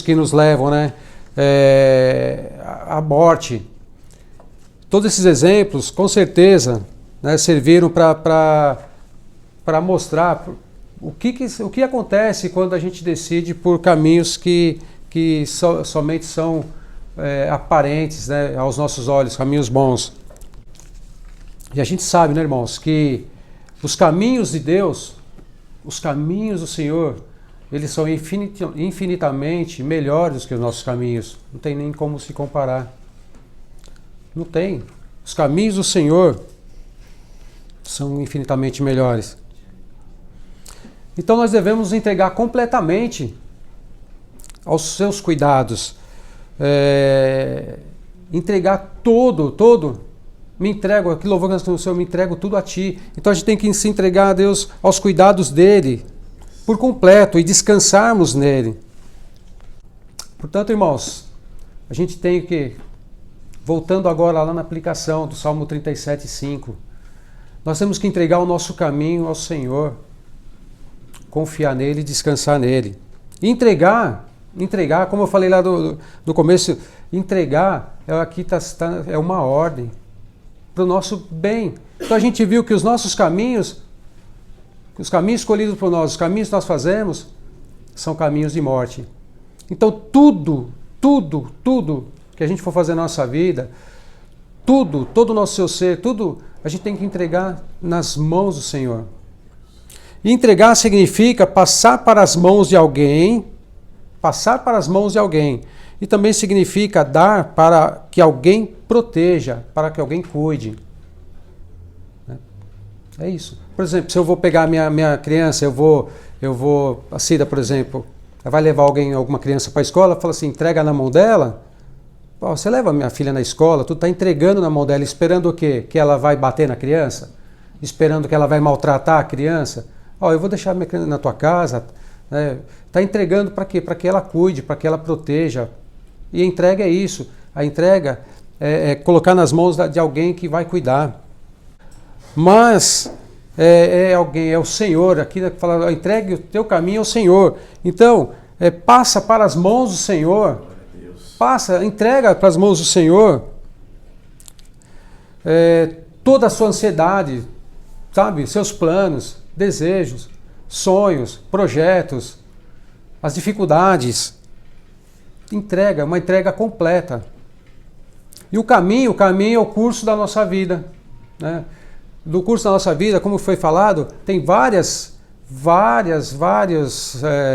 que nos levam, né, à morte. Todos esses exemplos, com certeza, né, serviram para mostrar o que acontece quando a gente decide por caminhos que somente são aparentes, né, aos nossos olhos, caminhos bons. E a gente sabe, né, irmãos, que os caminhos de Deus, os caminhos do Senhor, eles são infinitamente melhores que os nossos caminhos. Não tem nem como se comparar. Não tem. Os caminhos do Senhor são infinitamente melhores. Então nós devemos entregar completamente aos seus cuidados. Entregar todo. Me entrego, que louvor que nós temos, Senhor, me entrego tudo a Ti. Então a gente tem que se entregar a Deus, aos cuidados dEle, por completo, e descansarmos nele. Portanto, irmãos, a gente tem que, voltando agora lá na aplicação do Salmo 37:5, nós temos que entregar o nosso caminho ao Senhor, confiar nele e descansar nele. E entregar, como eu falei lá no começo, entregar é uma ordem para o nosso bem. Então a gente viu que os nossos caminhos, os caminhos escolhidos por nós, os caminhos que nós fazemos, são caminhos de morte. Então tudo que a gente for fazer na nossa vida, todo o nosso seu ser, tudo, a gente tem que entregar nas mãos do Senhor. E entregar significa passar para as mãos de alguém, e também significa dar para que alguém proteja, para que alguém cuide. É isso. Por exemplo, se eu vou pegar minha criança, eu vou, a Cida, por exemplo, vai levar alguma criança para a escola, fala assim, entrega na mão dela. Você leva minha filha na escola, tu está entregando na mão dela, esperando o quê? Que ela vai bater na criança? esperando que ela vai maltratar a criança. Ó, eu vou deixar minha criança na tua casa. Está entregando para quê? Para que ela cuide, para que ela proteja. E a entrega é isso. A entrega é colocar nas mãos de alguém que vai cuidar. Mas alguém, é o Senhor. Aqui fala, entregue o teu caminho ao Senhor. Então, passa para as mãos do Senhor. Passa, entrega para as mãos do Senhor toda a sua ansiedade, sabe? Seus planos, desejos, sonhos, projetos, as dificuldades. Entrega, uma entrega completa. E o caminho é o curso da nossa vida, né? Do curso da nossa vida, como foi falado, tem várias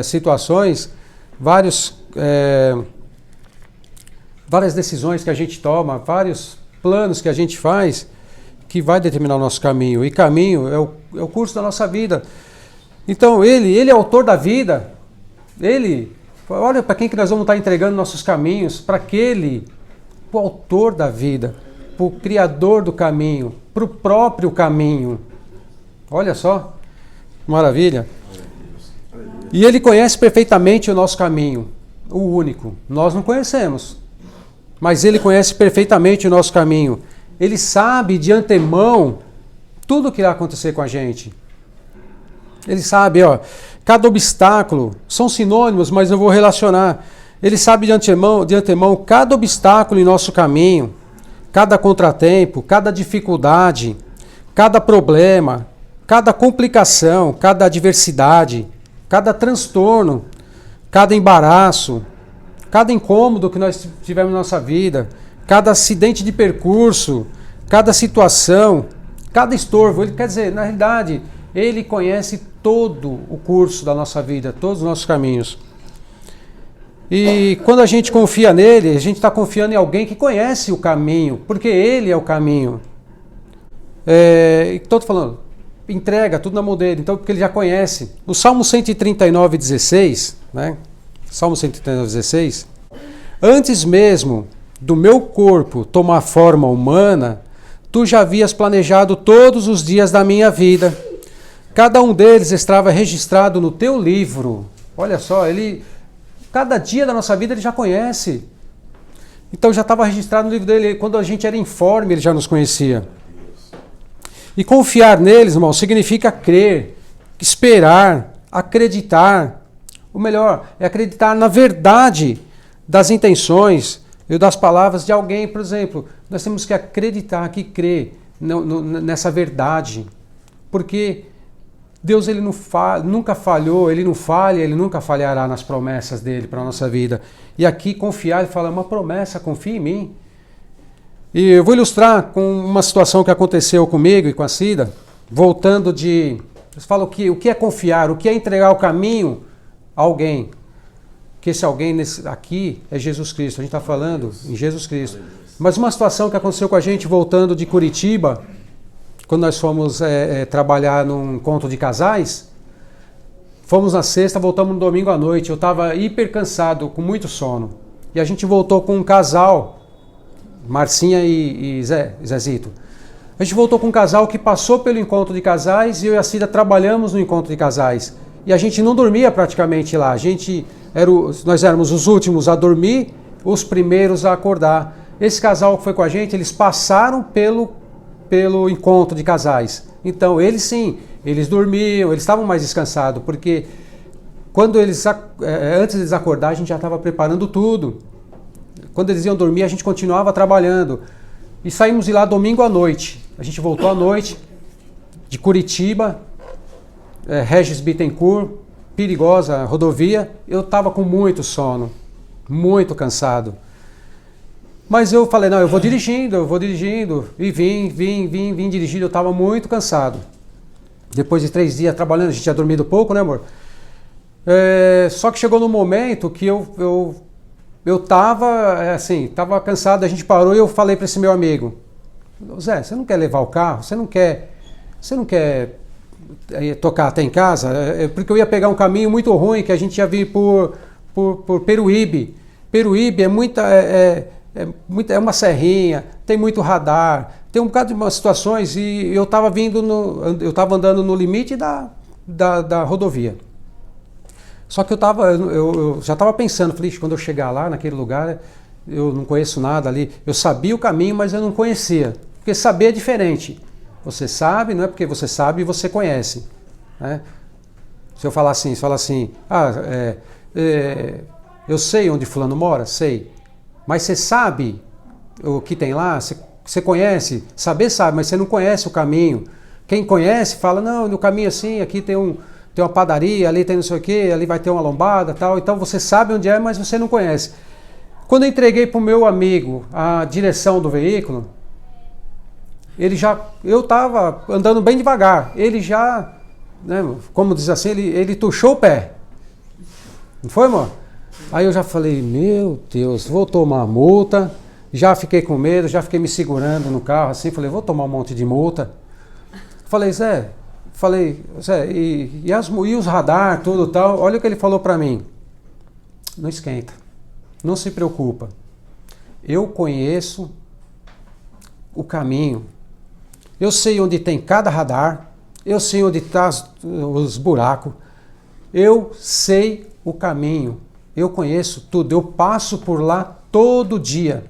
situações, várias decisões que a gente toma, vários planos que a gente faz, que vai determinar o nosso caminho. E caminho é o curso da nossa vida. Então, ele é autor da vida. Olha para quem que nós vamos estar entregando nossos caminhos, para aquele, o autor da vida, para o criador do caminho, para o próprio caminho. Olha só, maravilha. E ele conhece perfeitamente o nosso caminho, o único. Nós não conhecemos, mas ele conhece perfeitamente o nosso caminho. Ele sabe de antemão tudo o que irá acontecer com a gente. Ele sabe, cada obstáculo, são sinônimos, mas eu vou relacionar. Ele sabe de antemão cada obstáculo em nosso caminho, cada contratempo, cada dificuldade, cada problema, cada complicação, cada adversidade, cada transtorno, cada embaraço, cada incômodo que nós tivemos na nossa vida, cada acidente de percurso, cada situação, cada estorvo. Ele quer dizer, na realidade, ele conhece todo o curso da nossa vida, todos os nossos caminhos. E quando a gente confia nele, a gente está confiando em alguém que conhece o caminho, porque ele é o caminho. Estou falando, entrega tudo na mão dele, então, porque ele já conhece. No Salmo 139:16, né? Salmo 139:16, antes mesmo do meu corpo tomar forma humana, tu já havias planejado todos os dias da minha vida. Cada um deles estava registrado no teu livro. Olha só, cada dia da nossa vida ele já conhece. Então já estava registrado no livro dele. Quando a gente era informe, ele já nos conhecia. E confiar neles, irmão, significa crer, esperar, acreditar. O melhor é acreditar na verdade das intenções e das palavras de alguém. Por exemplo, nós temos que acreditar, que crer nessa verdade. Porque Deus ele nunca falhou, ele não falha, ele nunca falhará nas promessas dele para a nossa vida. E aqui confiar, ele fala, é uma promessa, confia em mim. E eu vou ilustrar com uma situação que aconteceu comigo e com a Cida, voltando de... Eles falam o que é confiar, o que é entregar o caminho a alguém. Que esse alguém aqui é Jesus Cristo, a gente está falando em Jesus Cristo. Mas uma situação que aconteceu com a gente voltando de Curitiba, quando nós fomos trabalhar num encontro de casais, fomos na sexta, voltamos no domingo à noite. Eu estava hiper cansado, com muito sono. E a gente voltou com um casal, Marcinha e Zezito. A gente voltou com um casal que passou pelo encontro de casais e eu e a Cida trabalhamos no encontro de casais. E a gente não dormia praticamente lá. Nós éramos os últimos a dormir, os primeiros a acordar. Esse casal que foi com a gente, eles passaram pelo encontro de casais. Então, eles dormiam, eles estavam mais descansados, porque antes deles acordar, a gente já estava preparando tudo. Quando eles iam dormir, a gente continuava trabalhando. E saímos de lá domingo à noite. A gente voltou à noite, de Curitiba, Regis Bittencourt, perigosa rodovia. Eu estava com muito sono, muito cansado. Mas eu falei, não, eu vou dirigindo, e vim dirigindo, eu estava muito cansado. Depois de 3 dias trabalhando, a gente tinha dormido pouco, né, amor? Só que chegou no momento que eu estava cansado, a gente parou e eu falei para esse meu amigo, Zé, você não quer levar o carro? Você não quer tocar até em casa? Porque eu ia pegar um caminho muito ruim, que a gente ia vir por Peruíbe. Peruíbe é uma serrinha, tem muito radar, tem um bocado de umas situações e eu estava andando no limite da rodovia. Só que eu já estava pensando, falei, quando eu chegar lá naquele lugar, eu não conheço nada ali. Eu sabia o caminho, mas eu não conhecia. Porque saber é diferente. Você sabe, não é porque você sabe e você conhece. Né? Se eu falar assim, eu sei onde fulano mora, sei. Mas você sabe o que tem lá? Você conhece? Saber sabe, mas você não conhece o caminho. Quem conhece fala, não, no caminho assim, aqui tem uma padaria, ali tem não sei o quê, ali vai ter uma lombada e tal. Então você sabe onde é, mas você não conhece. Quando eu entreguei para o meu amigo a direção do veículo, eu estava andando bem devagar. Ele já, né, como diz assim, ele tuchou o pé. Não foi, amor? Aí eu já falei, meu Deus, vou tomar multa. Já fiquei com medo, já fiquei me segurando no carro assim. Falei, vou tomar um monte de multa. Falei, Zé, e os radar, tudo tal. Olha o que ele falou para mim. Não esquenta, não se preocupa. Eu conheço o caminho. Eu sei onde tem cada radar. Eu sei onde estão os buracos. Eu sei o caminho. Eu conheço tudo. Eu passo por lá todo dia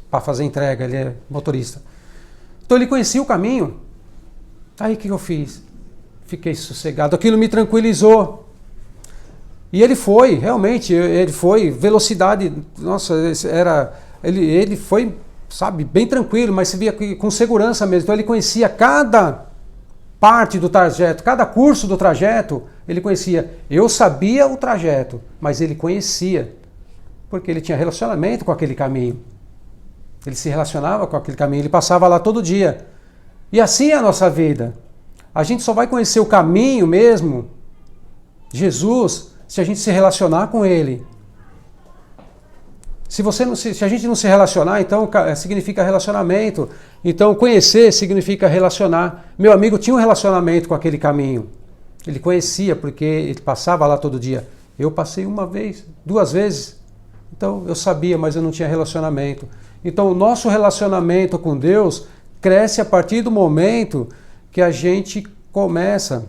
para fazer entrega. Ele é motorista. Então ele conhecia o caminho. Aí o que eu fiz? Fiquei sossegado. Aquilo me tranquilizou. E ele foi, realmente, velocidade, nossa, ele foi, sabe, bem tranquilo, mas se via com segurança mesmo. Então ele conhecia cada parte do trajeto, cada curso do trajeto, ele conhecia. Eu sabia o trajeto, mas ele conhecia, porque ele tinha relacionamento com aquele caminho. Ele se relacionava com aquele caminho, ele passava lá todo dia. E assim é a nossa vida. A gente só vai conhecer o caminho mesmo, Jesus, se a gente se relacionar com Ele. Se a gente não se relacionar, então significa relacionamento. Então conhecer significa relacionar. Meu amigo tinha um relacionamento com aquele caminho. Ele conhecia porque ele passava lá todo dia. Eu passei uma vez, 2 vezes. Então eu sabia, mas eu não tinha relacionamento. Então o nosso relacionamento com Deus cresce a partir do momento que a gente começa,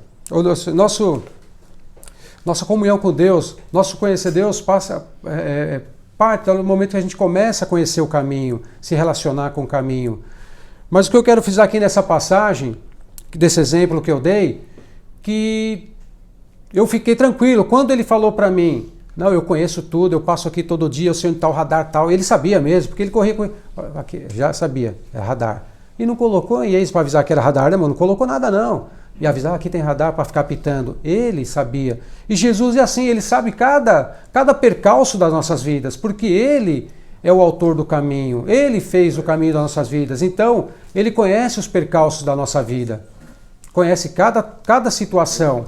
nossa comunhão com Deus, nosso conhecer Deus parte do momento que a gente começa a conhecer o caminho, se relacionar com o caminho. Mas o que eu quero frisar aqui nessa passagem, desse exemplo que eu dei, que eu fiquei tranquilo. Quando ele falou para mim, não, eu conheço tudo, eu passo aqui todo dia, eu sei onde está o radar tal, ele sabia mesmo, porque ele corria com... Aqui, já sabia, é radar. E não colocou em ex para avisar que era radar, né, mano? Não colocou nada não. E avisar, aqui tem radar para ficar pitando. Ele sabia. E Jesus é assim, ele sabe cada percalço das nossas vidas, porque ele é o autor do caminho. Ele fez o caminho das nossas vidas. Então, ele conhece os percalços da nossa vida. Conhece cada situação.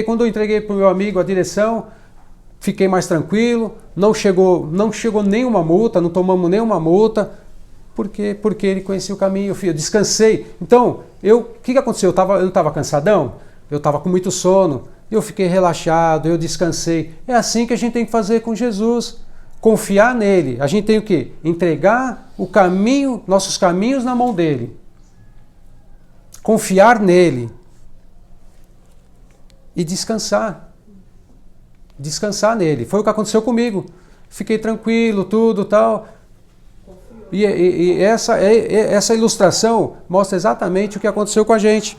Quando eu entreguei para o meu amigo a direção, fiquei mais tranquilo, não chegou nenhuma multa, não tomamos nenhuma multa, porque ele conhecia o caminho, eu descansei. Então, o que aconteceu? Eu não estava cansadão? Eu estava com muito sono, eu fiquei relaxado, eu descansei. É assim que a gente tem que fazer com Jesus, confiar nele. A gente tem o quê? Entregar o caminho, nossos caminhos na mão dele. Confiar nele. E descansar. Descansar nele. Foi o que aconteceu comigo. Fiquei tranquilo, tudo tal. E essa ilustração mostra exatamente o que aconteceu com a gente.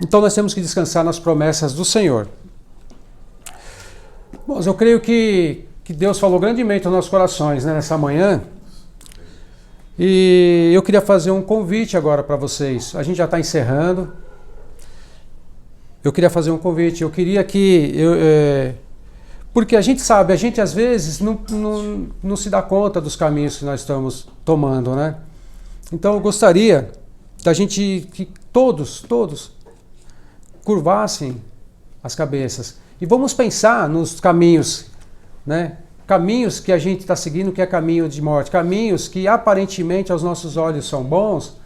Então nós temos que descansar nas promessas do Senhor. Bom, eu creio que Deus falou grandemente aos nossos corações, né, nessa manhã. E eu queria fazer um convite agora para vocês. A gente já está encerrando. Eu queria fazer um convite. Eu queria porque a gente sabe, a gente às vezes não se dá conta dos caminhos que nós estamos tomando, né? Então eu gostaria da gente, que todos curvassem as cabeças. E vamos pensar nos caminhos, né? Caminhos que a gente está seguindo, que é caminho de morte. Caminhos que aparentemente aos nossos olhos são bons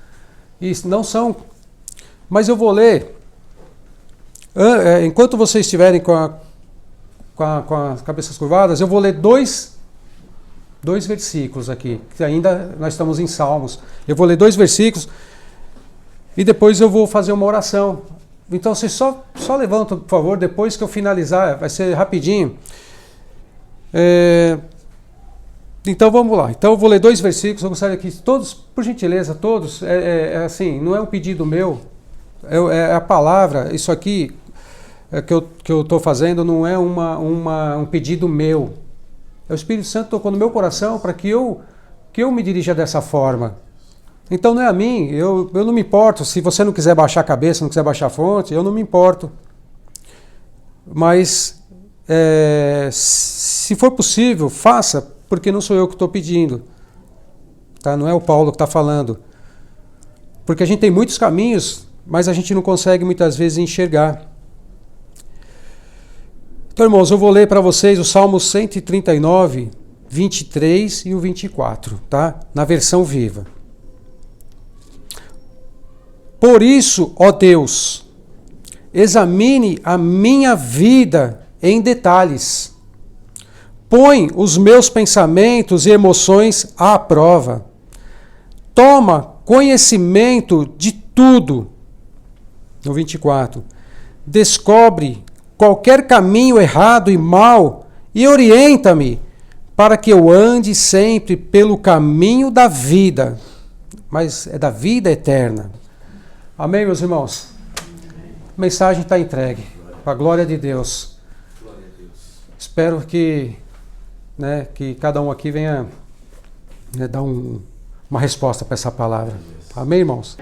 e não são. Mas eu vou ler, enquanto vocês estiverem com as cabeças curvadas, eu vou ler 2 2 versículos aqui, que ainda nós estamos em Salmos. Eu vou ler 2 versículos e depois eu vou fazer uma oração. Então você só levanta, por favor, depois que eu finalizar, vai ser rapidinho. Então vamos lá. Então eu vou ler 2 versículos. Eu gostaria que todos, por gentileza, todos, assim, não é um pedido meu, é a palavra. Isso aqui que eu estou fazendo não é um pedido meu. O Espírito Santo tocou no meu coração para que eu me dirija dessa forma. Então não é a mim, eu não me importo. Se você não quiser baixar a cabeça, não quiser baixar a fonte, eu não me importo. Mas se for possível, faça, porque não sou eu que estou pedindo. Tá? Não é o Paulo que está falando. Porque a gente tem muitos caminhos, mas a gente não consegue muitas vezes enxergar. Então, irmãos, eu vou ler para vocês o Salmo 139, 23 e o 24, tá? Na versão viva. Por isso, ó Deus, examine a minha vida em detalhes. Põe os meus pensamentos e emoções à prova. Toma conhecimento de tudo. No 24. Descobre qualquer caminho errado e mau e orienta-me para que eu ande sempre pelo caminho da vida, mas é da vida eterna. Amém, meus irmãos? A mensagem está entregue, para a glória de Deus. Espero que cada um aqui venha dar uma resposta para essa palavra. Amém, irmãos?